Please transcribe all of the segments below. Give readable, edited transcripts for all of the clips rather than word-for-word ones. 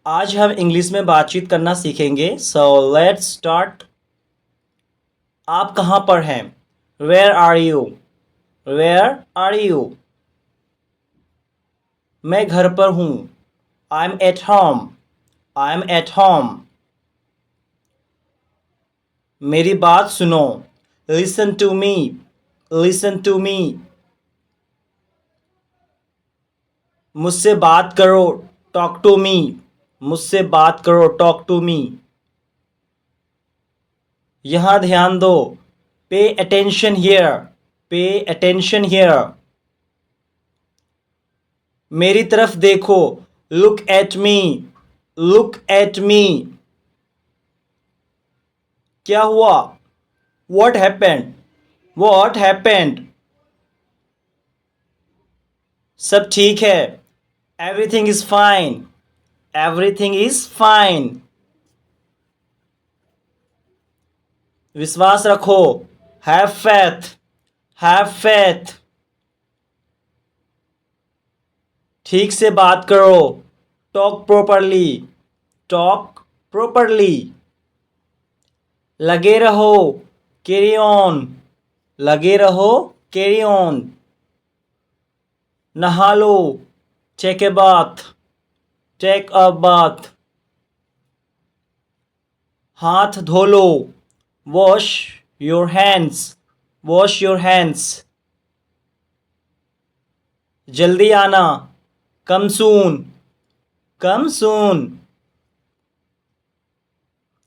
आज हम इंग्लिश में बातचीत करना सीखेंगे। So let's start. आप कहाँ पर हैं? Where are you? Where are you? मैं घर पर हूँ। I am at home. I am at home. मेरी बात सुनो। Listen to me. Listen to me. मुझसे बात करो। Talk to me. मुझसे बात करो। Talk to me. यहाँ ध्यान दो। Pay attention here. Pay attention here. मेरी तरफ देखो। Look at me. Look at me. क्या हुआ? What happened? What happened? सब ठीक है। Everything is fine. Everything is fine. विश्वास रखो। Have faith. Have faith. ठीक से बात करो। Talk properly. Talk properly. लगे रहो। Carry on. लगे रहो। Carry on. नहा लो। Take a bath. Take a bath. हाथ धो लो। Wash your hands. Wash your hands. जल्दी आना। Come soon. Come soon.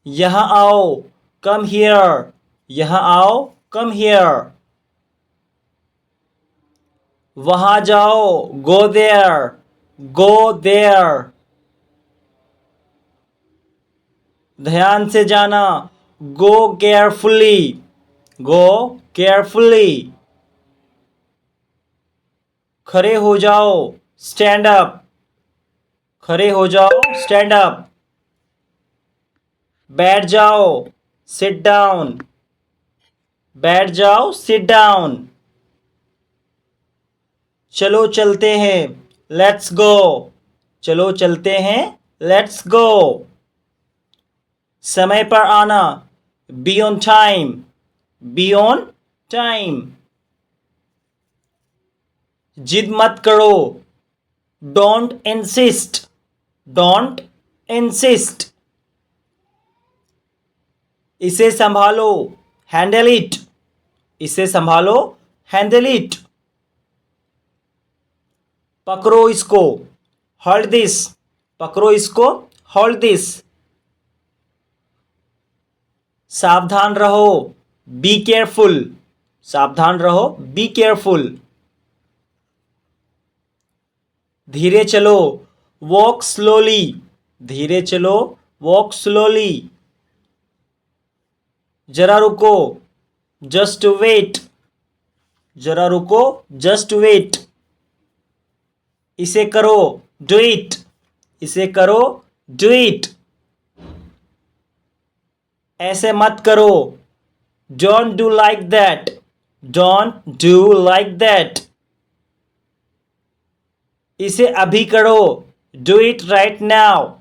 यहाँ आओ। Come here. यहाँ आओ। Come here. वहाँ जाओ। Go there. Go there. ध्यान से जाना। Go carefully. Go carefully. खड़े हो जाओ। Stand up. खड़े हो जाओ। Stand up. बैठ जाओ। Sit down. बैठ जाओ। Sit down. चलो चलते हैं। Let's go. चलो चलते हैं। Let's go. समय पर आना। Be on time. Be on time. जिद मत करो। Don't insist. Don't insist. इसे संभालो। Handle it. इसे संभालो। Handle it. पकड़ो इसको। Hold this. पकड़ो इसको। Hold this. सावधान रहो। Be careful. सावधान रहो। Be careful. धीरे चलो। Walk slowly. धीरे चलो। Walk slowly. जरा रुको। Just wait. जरा रुको। Just wait. इसे करो। Do it. इसे करो। Do it. ऐसे मत करो। Don't do like that. Don't do like that. इसे अभी करो। Do it right now.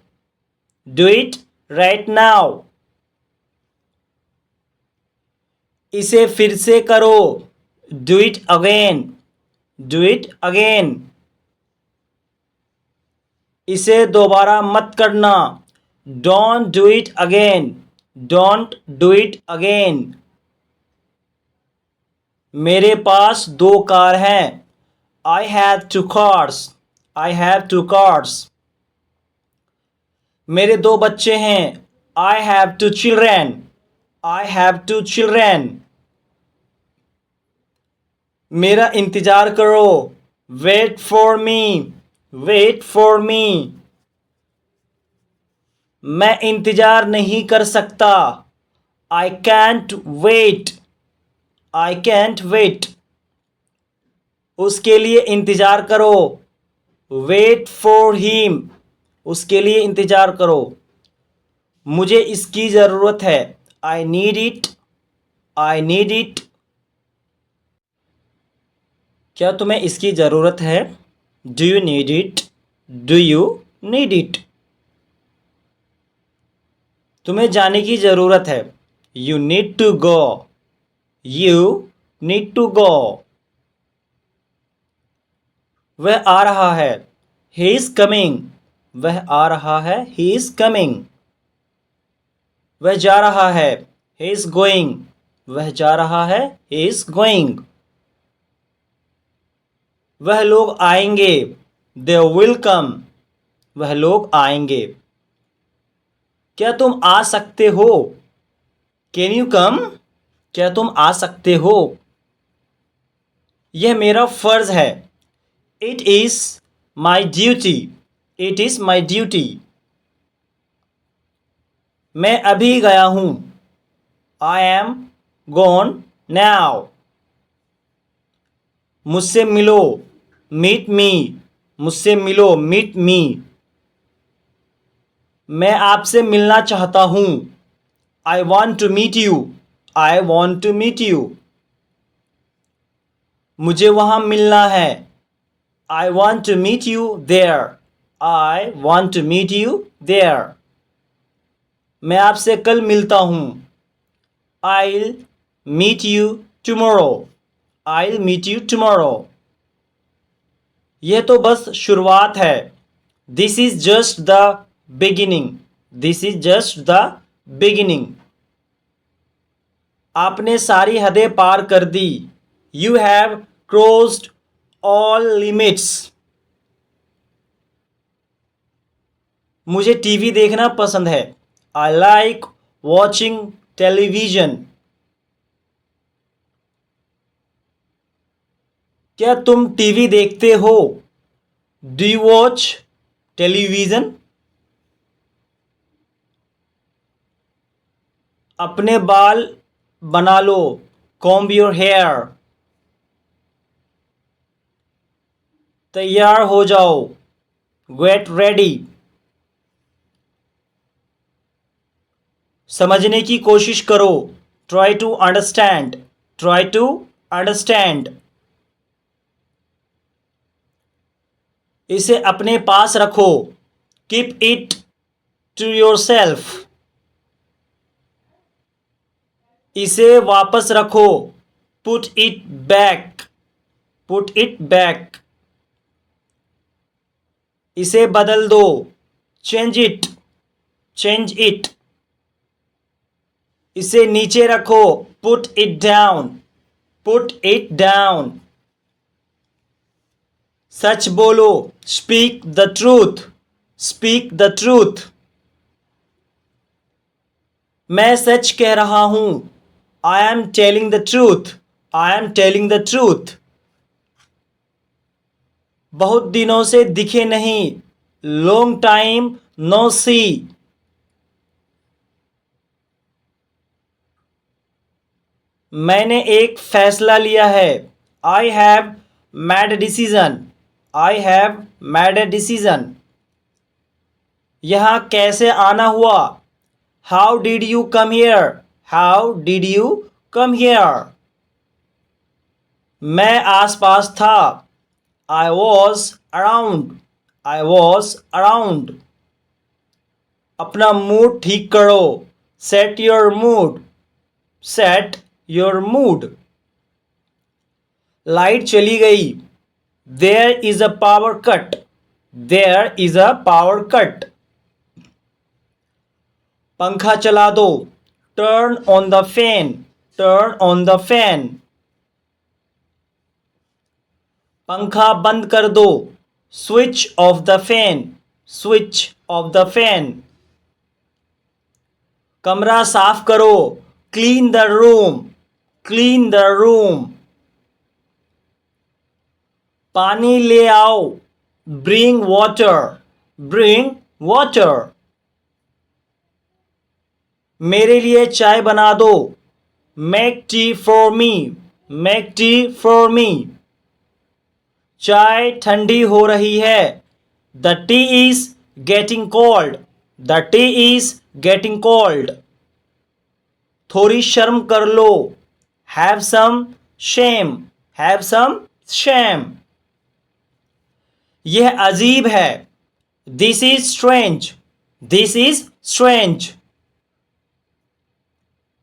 Do it right now. इसे फिर से करो। Do it again. Do it again. इसे दोबारा मत करना। Don't do it again. Don't do it again. मेरे पास 2 कार हैं। I have 2 cars. I have 2 cars. मेरे 2 बच्चे हैं। I have 2 children. I have 2 children. मेरा इंतजार करो। Wait for me. Wait for me. मैं इंतजार नहीं कर सकता। I can't wait. I can't wait. उसके लिए इंतजार करो। Wait for him. उसके लिए इंतजार करो। मुझे इसकी ज़रूरत है। I need it. I need it. क्या तुम्हें इसकी ज़रूरत है? Do you need it? Do you need it? तुम्हें जाने की ज़रूरत है। You need to go. You need to go. वह आ रहा है। He is coming. वह आ रहा है। He is coming. वह जा रहा है। He is going. वह जा रहा है। He is going. वह लोग आएंगे। They will come. वह लोग आएंगे। क्या तुम आ सकते हो? Can you come? क्या तुम आ सकते हो? यह मेरा फर्ज है। It is my duty. It is my duty. मैं अभी गया हूँ। I am gone now. मुझसे मिलो। Meet me. मुझसे मिलो। Meet me. मैं आपसे मिलना चाहता हूँ। I want to meet you. I want to meet you. मुझे वहाँ मिलना है। I want to meet you there. I want to meet you there. मैं आपसे कल मिलता हूँ। I'll meet you tomorrow. I'll meet you tomorrow. यह तो बस शुरुआत है। This is just the beginning. This is just the beginning. आपने सारी हदें पार कर दी। You have crossed all limits. मुझे टीवी देखना पसंद है। I like watching television. क्या तुम टीवी देखते हो? Do you watch television? अपने बाल बना लो। Comb your hair. तैयार हो जाओ। Get ready. समझने की कोशिश करो। Try to understand. Try to understand. इसे अपने पास रखो। Keep it to yourself. इसे वापस रखो। Put it back. Put it back. इसे बदल दो। Change it. Change it. इसे नीचे रखो। Put it down. Put it down. सच बोलो। Speak the truth. Speak the truth. मैं सच कह रहा हूं। I am telling the truth. I am telling the truth. बहुत दिनों से दिखे नहीं। Long time no see. मैंने एक फैसला लिया है। I have made a decision. I have made a decision. यहाँ कैसे आना हुआ? How did you come here? How did you come here? मैं आसपास था। I was around. I was around. अपना मूड ठीक करो। Set your mood. Set your mood. Light चली गई। There is a power cut. There is a power cut. पंखा चला दो। Turn on the fan. Turn on the fan. पंखा बंद कर दो। Switch off the fan. Switch off the fan. कमरा साफ करो। Clean the room. Clean the room. पानी ले आओ। Bring water. Bring water. मेरे लिए चाय बना दो। Make tea for me. Make tea for me. चाय ठंडी हो रही है। The T is getting cold. The T is getting cold. थोड़ी शर्म कर लो। Have some shame. Have some shame. यह अजीब है। This is strange. This is strange.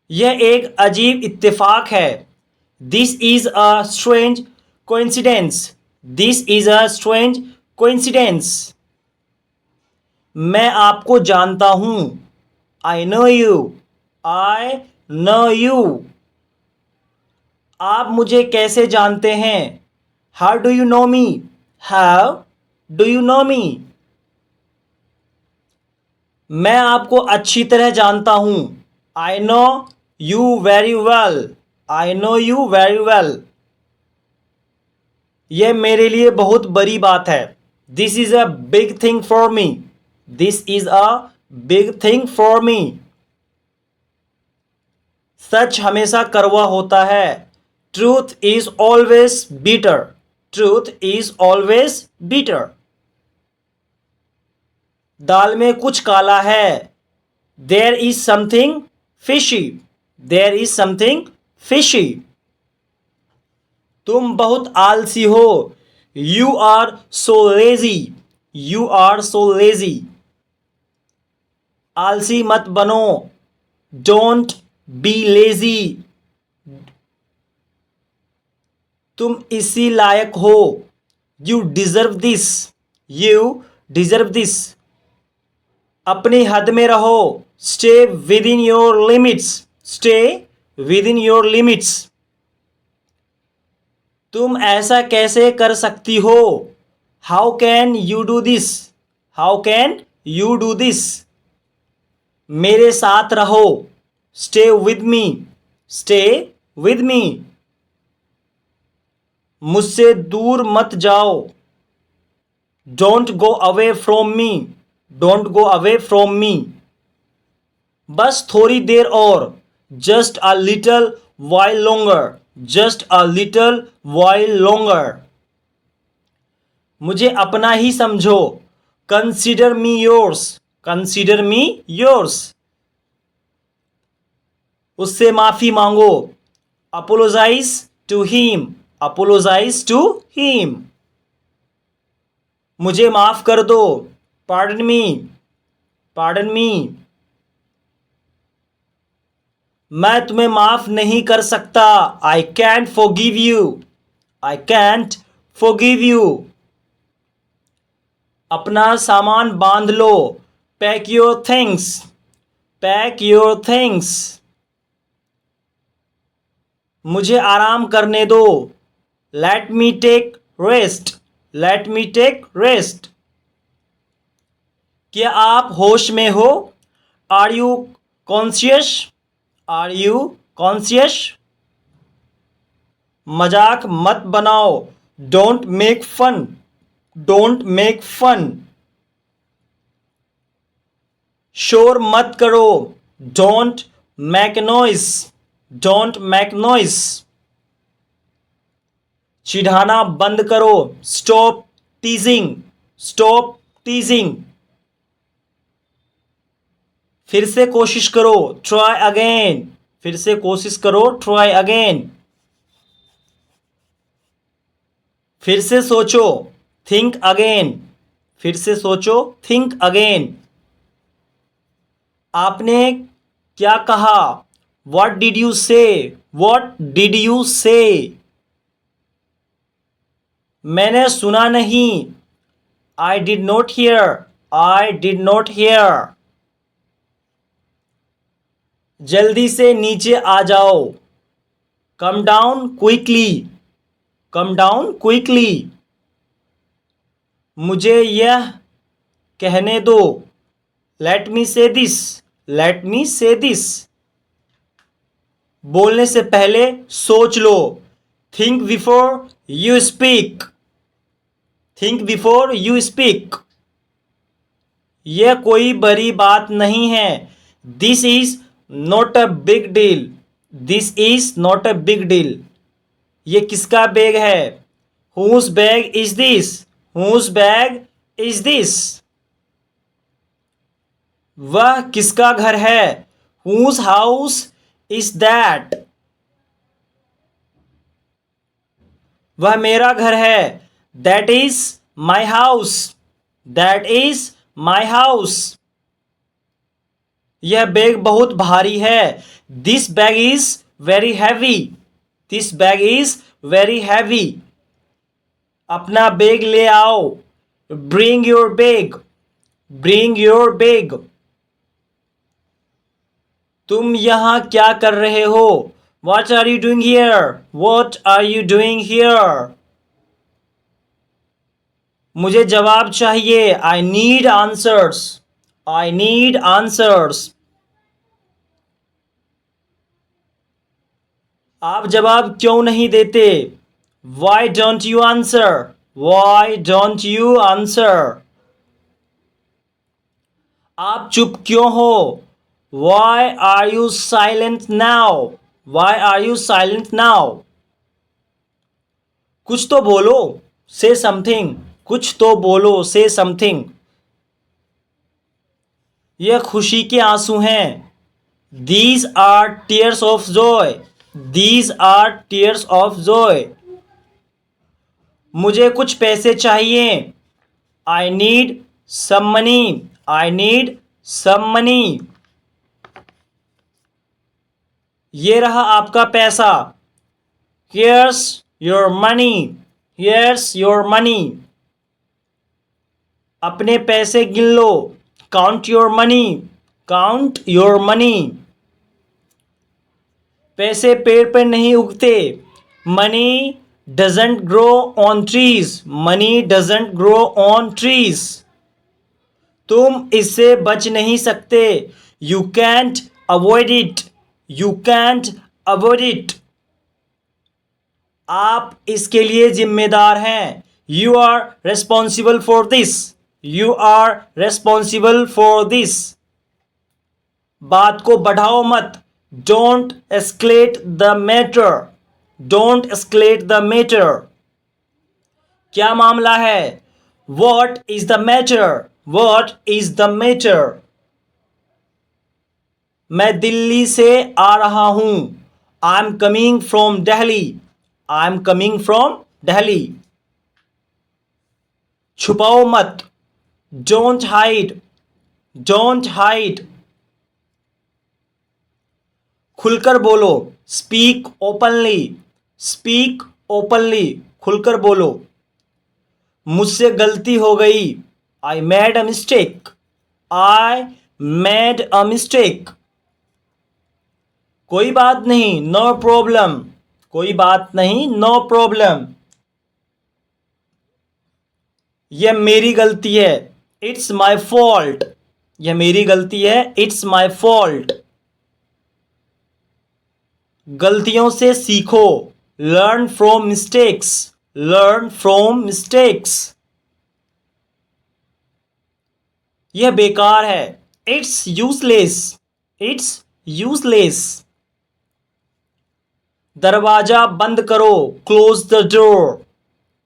यह एक अजीब इत्तेफाक है। This is a strange coincidence. This is a strange coincidence. मैं आपको जानता हूं। I know you. I know you. आप मुझे कैसे जानते हैं? How do you know me? How do you know me? मैं आपको अच्छी तरह जानता हूं। I know you very well. I know you very well. यह मेरे लिए बहुत बड़ी बात है। This is a big thing for me. This is a big thing for me. सच हमेशा कड़वा होता है। Truth is always bitter. Truth is always bitter. दाल में कुछ काला है। There is something fishy. There is something fishy. तुम बहुत आलसी हो। You are so lazy. You are so lazy. आलसी मत बनो। Don't be lazy. तुम इसी लायक हो। You deserve this. You deserve this. अपनी हद में रहो। Stay with in your limits. Stay with in your limits. तुम ऐसा कैसे कर सकती हो? How can you do this? How can you do this? मेरे साथ रहो। Stay with me. Stay with me. मुझसे दूर मत जाओ। Don't go away from me. Don't go away from me. बस थोड़ी देर और। Just a little while longer. Just a little while longer. मुझे अपना ही समझो। Consider me yours. Consider me yours. उससे माफी मांगो। Apologise to him. Apologise to him. मुझे माफ कर दो। Pardon me. Pardon me. मैं तुम्हें माफ नहीं कर सकता। I can't forgive you. I can't forgive you. अपना सामान बांध लो। Pack your things. Pack your things. मुझे आराम करने दो। Let me take rest. Let me take rest. क्या आप होश में हो? Are you conscious? Are you conscious? मजाक मत बनाओ। Don't make fun. Don't make fun. शोर मत करो। Don't make noise. Don't make noise. चिढ़ाना बंद करो। Stop teasing. Stop teasing. फिर से कोशिश करो। Try again. फिर से कोशिश करो। Try again. फिर से सोचो। Think again. फिर से सोचो। Think again. आपने क्या कहा? What did you say? What did you say? मैंने सुना नहीं। I did not here. I did not here. जल्दी से नीचे आ जाओ। Come down quickly. Come down quickly. मुझे यह कहने दो। लेट मी से दिस। लेट मी से दिस। बोलने से पहले सोच लो। Think before you speak. Think before you speak. यह कोई बड़ी बात नहीं है। This is not a big deal. This is not a big deal. ये किसका बैग है? Whose bag is this? Whose bag is this? वह किसका घर है? Whose house is that? वह मेरा घर है। That is my house. That is my house. यह बैग बहुत भारी है। This bag is very heavy. This bag is very heavy. अपना बैग ले आओ। Bring your bag. Bring your bag. तुम यहाँ क्या कर रहे हो? What are you doing here? What are you doing here? मुझे जवाब चाहिए। I need answers. I need answers. आप जवाब क्यों नहीं देते? Why don't you answer? Why don't you answer? आप चुप क्यों हो? Why are you silent now? Why are you silent now? कुछ तो बोलो। Say something. कुछ तो बोलो। Say something. यह खुशी के आंसू हैं। These are tears of joy. These are tears of joy. मुझे कुछ पैसे चाहिए। I need some money. I need some money. ये रहा आपका पैसा। Here's your money. Here's your money. अपने पैसे गिन लो। Count your money. Count your money. पैसे पेड़ पर नहीं उगते। Money doesn't grow on trees. Money doesn't grow on trees. तुम इससे बच नहीं सकते। You can't avoid it. You can't avoid it. आप इसके लिए जिम्मेदार हैं। You are responsible for this. You are responsible for this. बात को बढ़ाओ मत। Don't escalate the matter. Don't escalate the matter. क्या मामला है? What is the matter? What is the matter? मैं दिल्ली से आ रहा हूं। I'm coming from Delhi. I'm coming from Delhi. छुपाओ मत। Don't hide. Don't hide. खुलकर बोलो। Speak openly. Speak openly. खुलकर बोलो। मुझसे गलती हो गई। I made a mistake. I made a mistake. कोई बात नहीं। No problem. कोई बात नहीं। No problem. यह मेरी गलती है। It's my fault. यह मेरी गलती है। It's my fault. गलतियों से सीखो। Learn from mistakes. Learn from mistakes. यह बेकार है। It's useless. It's useless. दरवाजा बंद करो। Close the door.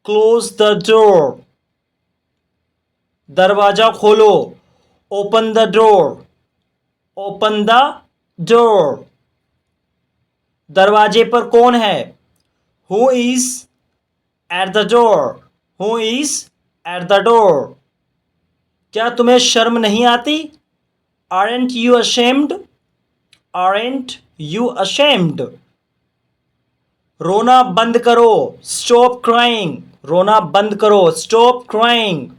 Close the door. दरवाजा खोलो। Open the door. Open the door. दरवाजे पर कौन है? Who is at the door? Who is at the door? क्या तुम्हें शर्म नहीं आती? Aren't you ashamed? Aren't you ashamed? रोना बंद करो। Stop crying. रोना बंद करो। Stop crying.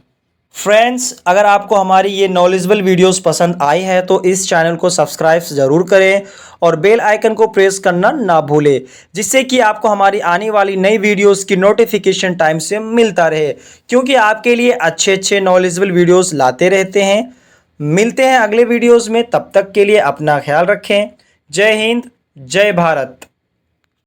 फ्रेंड्स, अगर आपको हमारी ये नॉलेजेबल वीडियोस पसंद आई है तो इस चैनल को सब्सक्राइब ज़रूर करें और बेल आइकन को प्रेस करना ना भूलें, जिससे कि आपको हमारी आने वाली नई वीडियोस की नोटिफिकेशन टाइम से मिलता रहे, क्योंकि आपके लिए अच्छे नॉलेजेबल वीडियोस लाते रहते हैं। मिलते हैं अगले वीडियोज़ में। तब तक के लिए अपना ख्याल रखें। जय हिंद, जय भारत।